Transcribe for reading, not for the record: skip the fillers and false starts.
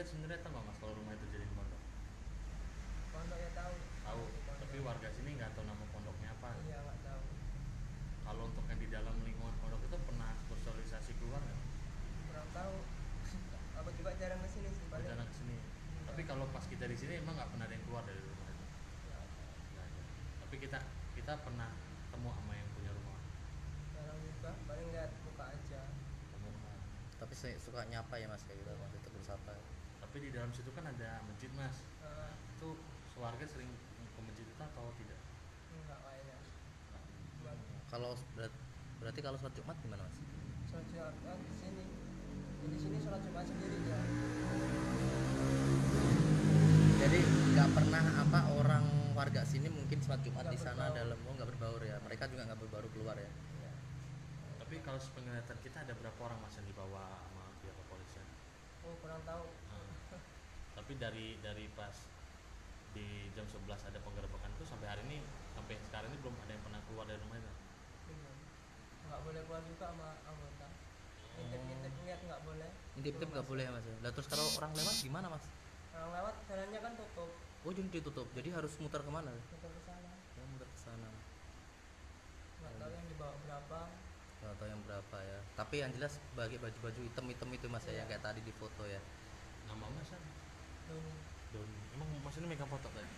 sebenarnya tahu nggak mas kalau rumah itu jadi pondok? Pondok ya tahu. Tahu. Pondok. Tapi warga sini nggak tahu nama pondoknya apa. Iya nggak tahu. Kalau untuk yang di dalam lingkungan pondok itu pernah bersosialisasi keluar nggak? Kurang tahu. Aku juga jarang kesini sih paling. Jarang kesini. Tapi kalau pas kita di sini emang nggak pernah ada yang keluar dari rumah itu. Nggak ada. Nggak ada. Tapi kita pernah temu sama yang punya rumah. Jarang juga. Paling lihat muka aja. Temu. Tapi saya suka nyapa ya mas kayak gitu, masih tegur sapa. Tapi di dalam situ kan ada masjid mas. Nah, Itu keluarga sering ke masjid itu atau tidak? enggak kayaknya. Nah, Kalau berarti kalau sholat Jumat gimana mas? Sholat Jumat di sini. Di sini sholat Jumat sendiri ya. Jadi nggak pernah apa orang warga sini mungkin sholat Jumat Nggak di sana berbaur. dalam nggak berbaur ya, mereka juga nggak berbaur keluar ya. Iya. tapi kalau sepenglihatan kita ada berapa orang mas yang dibawa sama pihak kepolisian? Oh kurang tahu. Nah, tapi dari pas di jam 11 ada penggerebekan itu sampai hari ini, sampai sekarang ini belum ada yang pernah keluar dari rumah itu. Belum. Nggak boleh keluar juga sama anggota. Ngintip-ngintip lihat nggak boleh. Intip-intip nggak boleh ya mas ya. Lah terus kalau orang lewat gimana mas? Orang lewat jalannya kan tutup. Oh jadi ditutup, jadi harus muter kemana? Tutup ke sana. Ya muter ke sana. Nggak tahu yang dibawa berapa. Nggak tahu yang berapa ya. Tapi yang jelas bagi baju-baju hitam-hitam itu mas ya, Iya. yang kayak tadi di foto ya. Nama mas kan Doni. Doni. Emang mas ini megang foto tadi?